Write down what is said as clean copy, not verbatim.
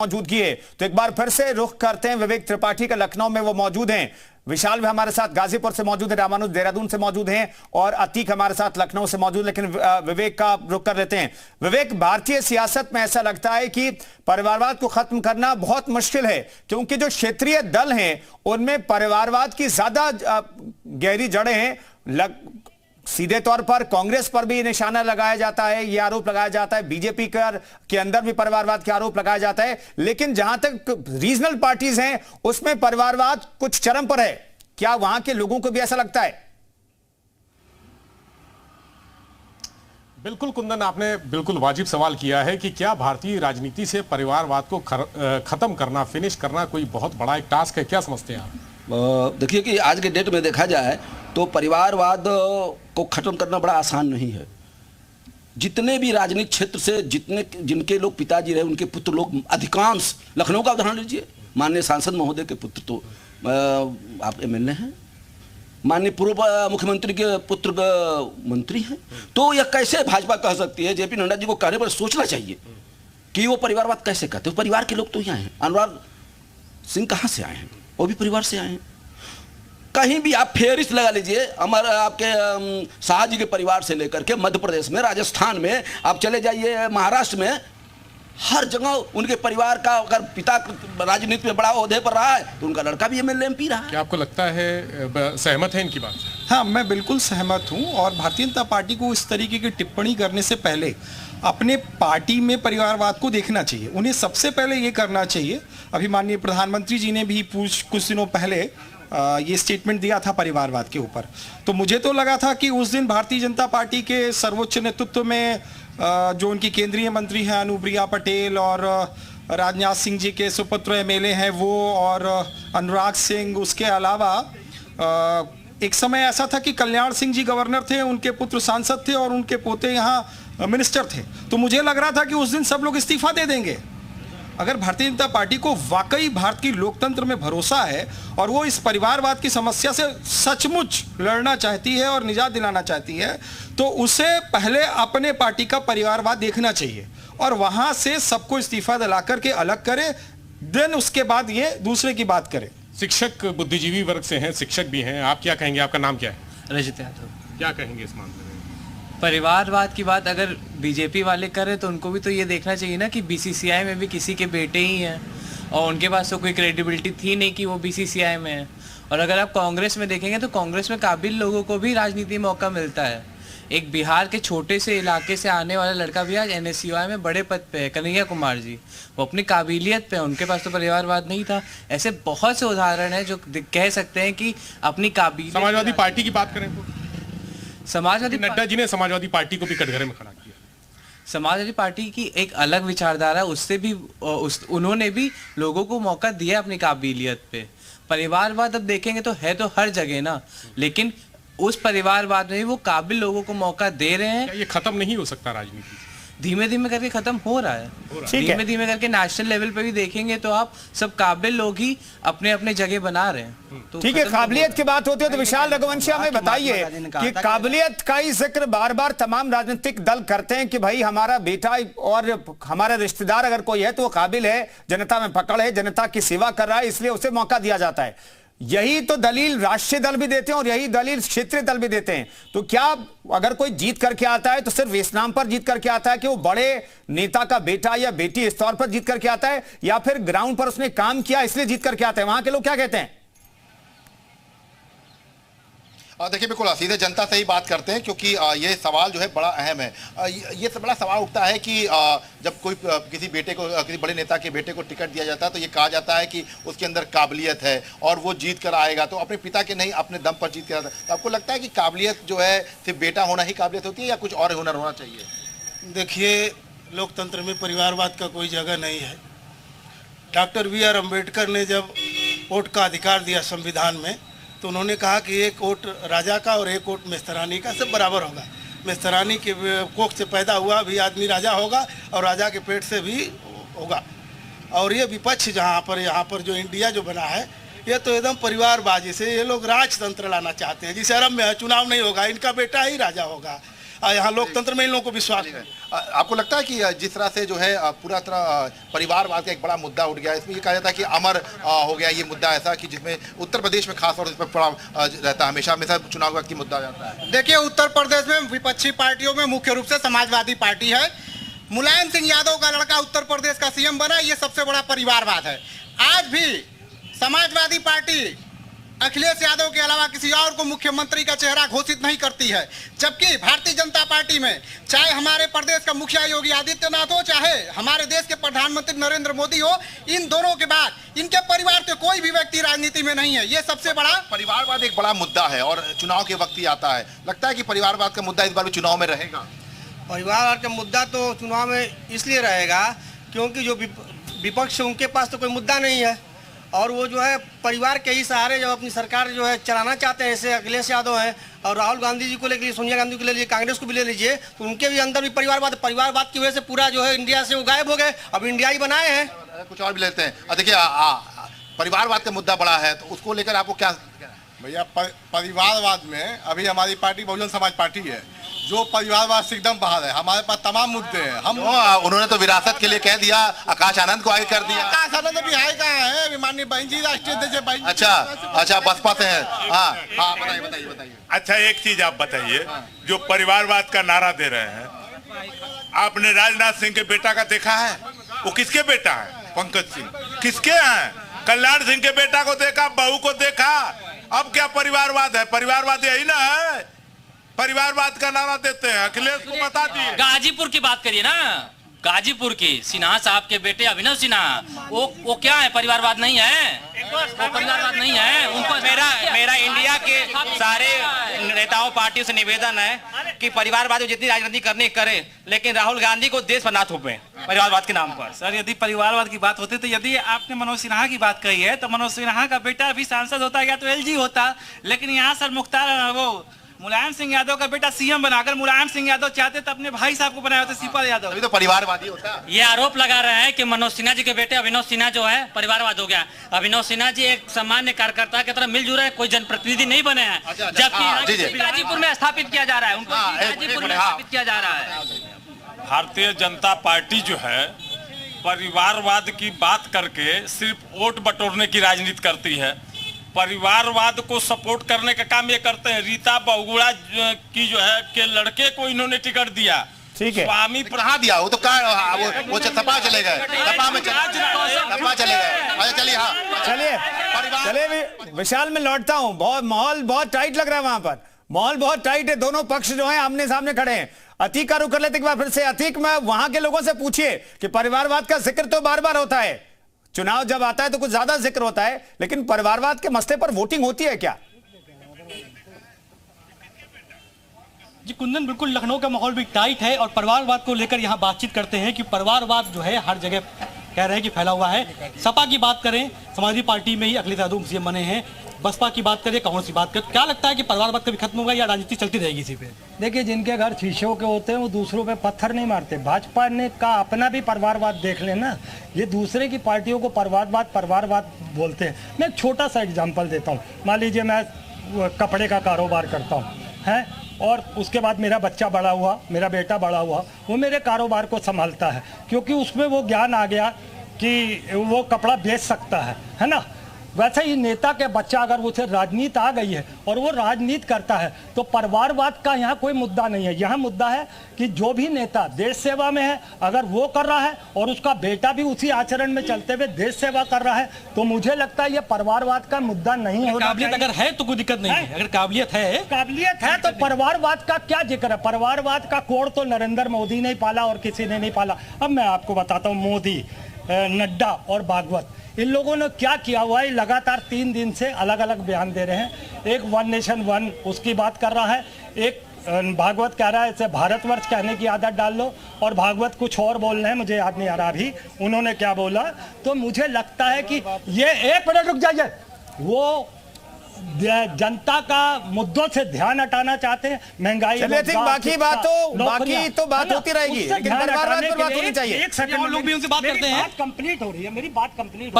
मौजूदगी है। तो एक बार फिर से रुख करते हैं विवेक त्रिपाठी का, लखनऊ में वो मौजूद हैं। विशाल भी हमारे साथ गाजीपुर से मौजूद है, रामानुज देहरादून से मौजूद हैं और अतीक हमारे साथ लखनऊ से मौजूद। लेकिन विवेक का रुख कर लेते हैं। विवेक, भारतीय सियासत में ऐसा लगता है कि परिवारवाद को खत्म करना बहुत मुश्किल है, क्योंकि जो क्षेत्रीय दल हैं उनमें परिवारवाद की ज्यादा गहरी जड़ें हैं। सीधे तौर पर कांग्रेस पर भी निशाना लगाया जाता है, यह आरोप लगाया जाता है, बीजेपी के अंदर भी परिवारवाद के आरोप लगाया जाता है। लेकिन जहां तक रीजनल पार्टीज हैं उसमें परिवारवाद कुछ चरम पर है। क्या वहां के लोगों को भी ऐसा लगता है? बिल्कुल कुंदन, आपने बिल्कुल वाजिब सवाल किया है कि क्या भारतीय राजनीति से परिवारवाद को खत्म करना, फिनिश करना कोई बहुत बड़ा एक टास्क है? क्या समझते हैं आप? देखिए कि आज के डेट में देखा जाए तो परिवारवाद को खत्म करना बड़ा आसान नहीं है। जितने भी राजनीतिक क्षेत्र से जिनके लोग पिताजी रहे, उनके पुत्र लोग अधिकांश, लखनऊ का उदाहरण लीजिए, माननीय सांसद महोदय के पुत्र तो आप एमएलए हैं, माननीय पूर्व मुख्यमंत्री के पुत्र मंत्री हैं। तो यह कैसे भाजपा कह सकती है? जेपी नड्डा जी को कहने पर सोचना चाहिए कि वो परिवारवाद कैसे कहते हैं। परिवार के लोग तो यहाँ हैं। अनुराग सिंह कहाँ से आए हैं? वो भी परिवार से आए हैं। कहीं भी आप फेहरिस्त लगा लीजिए, हमारे आपके शाह जी के परिवार से लेकर के मध्य प्रदेश में, राजस्थान में आप चले जाइए, महाराष्ट्र में, हर जगह उनके परिवार का, अगर पिता राजनीति में बड़ा ओहदे पर रहा है तो उनका लड़का भी एमएलए एमपी रहा है। क्या आपको लगता है, सहमत है इनकी बात से? हाँ, मैं बिल्कुल सहमत हूँ। और भारतीय जनता पार्टी को इस तरीके की टिप्पणी करने से पहले अपने पार्टी में परिवारवाद को देखना चाहिए। उन्हें सबसे पहले ये करना चाहिए। अभी माननीय प्रधानमंत्री जी ने भी कुछ दिनों पहले ये स्टेटमेंट दिया था परिवारवाद के ऊपर। तो मुझे तो लगा था कि उस दिन भारतीय जनता पार्टी के सर्वोच्च नेतृत्व में जो उनकी केंद्रीय मंत्री हैं अनुप्रिया पटेल, और राजनाथ सिंह जी के सुपुत्र एमएलए हैं वो, और अनुराग सिंह, उसके अलावा एक समय ऐसा था कि कल्याण सिंह जी गवर्नर थे, उनके पुत्र सांसद थे और उनके पोते यहाँ मिनिस्टर थे। तो मुझे लग रहा था कि उस दिन सब लोग इस्तीफा दे देंगे। अगर भारतीय जनता पार्टी को वाकई भारत की लोकतंत्र में भरोसा है और वो इस परिवारवाद की समस्या से सचमुच लड़ना चाहती है और निजात दिलाना चाहती है, तो उसे पहले अपने पार्टी का परिवारवाद देखना चाहिए और वहां से सबको इस्तीफा दिला करके अलग करे, देन उसके बाद ये दूसरे की बात करे। शिक्षक बुद्धिजीवी वर्ग से हैं, शिक्षक भी हैं, आप क्या कहेंगे? आपका नाम क्या है? रजत यादव। क्या कहेंगे इस मामले में? परिवारवाद की बात अगर बीजेपी वाले करें तो उनको भी तो ये देखना चाहिए ना कि बीसीसीआई में भी किसी के बेटे ही हैं और उनके पास तो कोई क्रेडिबिलिटी थी नहीं कि वो बीसीसीआई में है। और अगर आप कांग्रेस में देखेंगे तो कांग्रेस में काबिल लोगों को भी राजनीति में मौका मिलता है। एक बिहार के छोटे से इलाके से आने वाला लड़का भी आज एनएसयूआई में बड़े पद पे है, कन्हैया कुमार जी, वो अपनी काबिलियत पे है, उनके पास तो परिवारवाद नहीं था। ऐसे बहुत से उदाहरण हैं जो कह सकते हैं कि अपनी काबिलियत। समाजवादी पार्टी की बात करें तो समाजवादी नड्डा जी ने समाजवादी पार्टी को भी कटघरे में खड़ा किया। समाजवादी पार्टी की एक अलग विचारधारा, उससे भी उन्होंने भी लोगों को मौका दिया अपनी काबिलियत पे। परिवारवाद अब देखेंगे तो है तो हर जगह ना, लेकिन उस परिवारवाद में भी वो काबिल लोगों को मौका दे रहे हैं। ये खत्म नहीं हो सकता? राजनीति धीमे धीमे करके खत्म हो रहा है। धीमे धीमे करके नेशनल लेवल पे भी देखेंगे तो आप सब काबिल लोग ही अपने अपने जगह बना रहे हैं। तो ठीक है, काबिलियत की बात होती है तो विशाल रघुवंशी हमें बताइए कि काबिलियत का ही जिक्र बार बार तमाम राजनीतिक दल करते हैं कि भाई हमारा बेटा और हमारा रिश्तेदार अगर कोई है तो वो काबिल है, जनता में पकड़ है, जनता की सेवा कर रहा है, इसलिए उसे मौका दिया जाता है। यही तो दलील राष्ट्रीय दल भी देते हैं और यही दलील क्षेत्रीय दल भी देते हैं। तो क्या अगर कोई जीत करके आता है तो सिर्फ इस नाम पर जीत करके आता है कि वो बड़े नेता का बेटा या बेटी इस तौर पर जीत करके आता है, या फिर ग्राउंड पर उसने काम किया इसलिए जीत करके आता है? वहां के लोग क्या कहते हैं? देखिए, बिल्कुल सीधे जनता से ही बात करते हैं, क्योंकि ये सवाल जो है बड़ा अहम है। ये बड़ा सवाल उठता है कि जब कोई किसी बेटे को, किसी बड़े नेता के बेटे को टिकट दिया जाता है तो ये कहा जाता है कि उसके अंदर काबिलियत है और वो जीत कर आएगा, तो अपने पिता के नहीं अपने दम पर जीत कर आता है। तो आपको लगता है कि काबिलियत जो है सिर्फ बेटा होना ही काबिलियत होती है या कुछ और हुनर होना चाहिए? देखिए, लोकतंत्र में परिवारवाद का कोई जगह नहीं है। डॉक्टर बी आर अम्बेडकर ने जब वोट का अधिकार दिया संविधान में, तो उन्होंने कहा कि एक वोट राजा का और एक वोट मेस्तरानी का, सब बराबर होगा। मेस्तरानी के कोख से पैदा हुआ भी आदमी राजा होगा और राजा के पेट से भी होगा। और ये विपक्ष यहाँ पर जो इंडिया जो बना है, ये तो एकदम परिवारबाजी से ये लोग राजतंत्र लाना चाहते हैं। जिस अरब में चुनाव नहीं होगा, इनका बेटा ही राजा होगा। यहाँ लोकतंत्र में इन लोगों को विश्वास है। आपको लगता है कि जिस तरह से जो है पूरा तरह परिवारवाद का एक बड़ा मुद्दा उठ गया, इसमें ये कहा जाता है कि अमर हो गया ये मुद्दा ऐसा कि जिसमें उत्तर प्रदेश में खास तौर पर बड़ा रहता है, हमेशा हमेशा चुनाव वक्त की मुद्दा जाता है। देखिए, उत्तर प्रदेश में विपक्षी पार्टियों में मुख्य रूप से समाजवादी पार्टी है। मुलायम सिंह यादव का लड़का उत्तर प्रदेश का सीएम बना, ये सबसे बड़ा परिवारवाद है। आज भी समाजवादी पार्टी अखिलेश यादव के अलावा किसी और को मुख्यमंत्री का चेहरा घोषित नहीं करती है, जबकि भारतीय जनता पार्टी में चाहे हमारे प्रदेश का मुखिया योगी आदित्यनाथ हो, चाहे हमारे देश के प्रधानमंत्री नरेंद्र मोदी हो, इन दोनों के बाद इनके परिवार के कोई भी व्यक्ति राजनीति में नहीं है। ये सबसे बड़ा परिवारवाद एक बड़ा मुद्दा है और चुनाव के वक्त ही आता है। लगता है कि परिवारवाद का मुद्दा इस बार भी चुनाव में रहेगा? परिवारवाद का मुद्दा तो चुनाव में इसलिए रहेगा क्योंकि जो विपक्ष है उनके पास तो कोई मुद्दा नहीं है, और वो जो है परिवार के ही सहारे जब अपनी सरकार जो है चलाना चाहते हैं, जैसे अखिलेश यादव हैं और राहुल गांधी जी को ले लीजिए, सोनिया गांधी को ले लीजिए, कांग्रेस को भी ले लीजिए, तो उनके भी अंदर भी परिवारवाद की वजह से पूरा जो है इंडिया से वो गायब हो गए, अब इंडिया ही बनाए हैं। कुछ और भी लेते हैं। देखिए, परिवारवाद का मुद्दा बड़ा है, तो उसको लेकर आपको क्या? भैया, परिवारवाद में अभी हमारी पार्टी बहुजन समाज पार्टी है, जो परिवारवाद से एकदम बाहर है। हमारे पास तमाम मुद्दे हैं। हम उन्होंने तो विरासत के लिए कह दिया, आकाश आनंद को आगे कर दिया। आकाश आनंद भी हाई कहाँ है? माननीय बहन जी राष्ट्रीय अध्यक्ष। अच्छा, बसपा से है। हाँ, बताइए। अच्छा, एक चीज आप बताइए, जो परिवारवाद का नारा दे रहे हैं, आपने राजनाथ सिंह के बेटा का देखा है? वो किसके बेटा है? पंकज सिंह। किसके हैं? कल्याण सिंह के बेटा को देखा, बहू को देखा। अब क्या परिवारवाद है? परिवारवाद यही ना है, परिवारवाद का नारा देते हैं। अखिलेश को बता दिए। गाजीपुर की बात करिए ना, गाजीपुर की सिन्हा साहब के बेटे अभिनव सिन्हा, वो क्या है? परिवारवाद नहीं है, वो परिवारवाद नहीं है। उनको मेरा इंडिया के सारे नेताओं पार्टियों से निवेदन है कि परिवारवाद जितनी राजनीति करनी करे, लेकिन राहुल गांधी को देश पर ना थोपे परिवारवाद के नाम पर। सर, यदि परिवारवाद की बात होती तो यदि आपने मनोज सिन्हा की बात कही है तो मनोज सिन्हा का बेटा भी सांसद होता या तो एलजी होता, लेकिन यहाँ सर मुख्तार वो मुलायम सिंह यादव का बेटा सीएम बनाकर मुलायम सिंह यादव चाहते तो अपने भाई साहब को बनाए होते, शिवपाल यादव। अभी तो परिवारवादी होता। ये आरोप लगा रहे हैं कि मनोज सिन्हा जी के बेटे अभिनव सिन्हा जो है परिवारवाद हो गया। अभिनव सिन्हा जी एक सामान्य कार्यकर्ता की तरह मिलजुल रहे, कोई जनप्रतिनिधि नहीं बने हैं, जबकि गाजीपुर में स्थापित किया जा रहा है, उनको गाजीपुर में स्थापित किया जा रहा है। भारतीय जनता पार्टी जो है परिवारवाद की बात करके सिर्फ वोट बटोरने की राजनीति करती है। परिवारवाद को सपोर्ट करने का काम ये करते हैं। रीता बहुगुणा की जो है के लड़के को इन्होंने टिकट दिया, ठीक है, स्वामी कहाँ दिया? वो तो वो सपा चले गए, सपा में चले गए। चलिए विशाल में लौटता हूं। माहौल बहुत टाइट लग रहा है, वहां पर माहौल बहुत टाइट है, दोनों पक्ष जो है आमने सामने खड़े हैं। अतीक का रुख कर लेते एक बार फिर से। अतीक, में वहां के लोगों से पूछिए कि परिवारवाद का जिक्र तो बार बार होता है, चुनाव जब आता है तो कुछ ज्यादा जिक्र होता है, लेकिन परिवारवाद के मसले पर वोटिंग होती है क्या? जी कुंदन, बिल्कुल लखनऊ का माहौल भी टाइट है और परिवारवाद को लेकर यहाँ बातचीत करते हैं कि परिवारवाद जो है हर जगह कह रहे हैं कि फैला हुआ है। सपा की बात करें, समाजवादी पार्टी में ही अखिलेश यादव सीएम बने हैं, बसपा की बात करें, कांग्रेस की बात करें, क्या लगता है कि परिवारवाद कभी खत्म होगा या राजनीति चलती रहेगी इसी पे? देखिए, जिनके घर शीशों के होते हैं वो दूसरों पे पत्थर नहीं मारते। भाजपा ने का अपना भी परिवारवाद देख लेना, ये दूसरे की पार्टियों को परिवारवाद बोलते हैं। मैं एक छोटा सा एग्जाम्पल देता हूँ। मान लीजिए मैं कपड़े का कारोबार करता हूँ है, और उसके बाद मेरा बच्चा बड़ा हुआ, मेरा बेटा बड़ा हुआ, वो मेरे कारोबार को संभालता है, क्योंकि उसमें वो ज्ञान आ गया कि वो कपड़ा बेच सकता है ना। वैसे ही नेता के बच्चा अगर उसे राजनीति आ गई है और वो राजनीति करता है तो परिवारवाद का यहाँ कोई मुद्दा नहीं है। यहाँ मुद्दा है कि जो भी नेता देश सेवा में है, अगर वो कर रहा है और उसका बेटा भी उसी आचरण में चलते हुए देश सेवा कर रहा है, तो मुझे लगता है ये परिवारवाद का मुद्दा नहीं होना। काबिलियत अगर है तो कोई दिक्कत नहीं है। अगर काबिलियत है तो परिवारवाद का क्या जिक्र है? परिवारवाद का कोड तो नरेंद्र मोदी ने पाला और किसी ने नहीं पाला। अब मैं आपको बताता हूँ, मोदी, नड्डा और भागवत, इन लोगों ने क्या किया हुआ है? लगातार 3 दिन से अलग अलग बयान दे रहे हैं। एक वन नेशन वन उसकी बात कर रहा है, एक भागवत कह रहा है इसे भारतवर्ष कहने की आदत डाल लो, और भागवत कुछ और बोल रहे हैं, मुझे याद नहीं आ रहा अभी उन्होंने क्या बोला। तो मुझे लगता है कि ये, एक मिनट रुक जाइए, वो जनता का मुद्दों से ध्यान हटाना चाहते हैं। महंगाई, बाकी तो बात होती रहेगी, लेकिन परिवारवाद पर बात होनी चाहिए। एक सेकंड, लोग भी उनसे बात करते हैं। बात कंप्लीट हो रही है, मेरी बात कंप्लीट।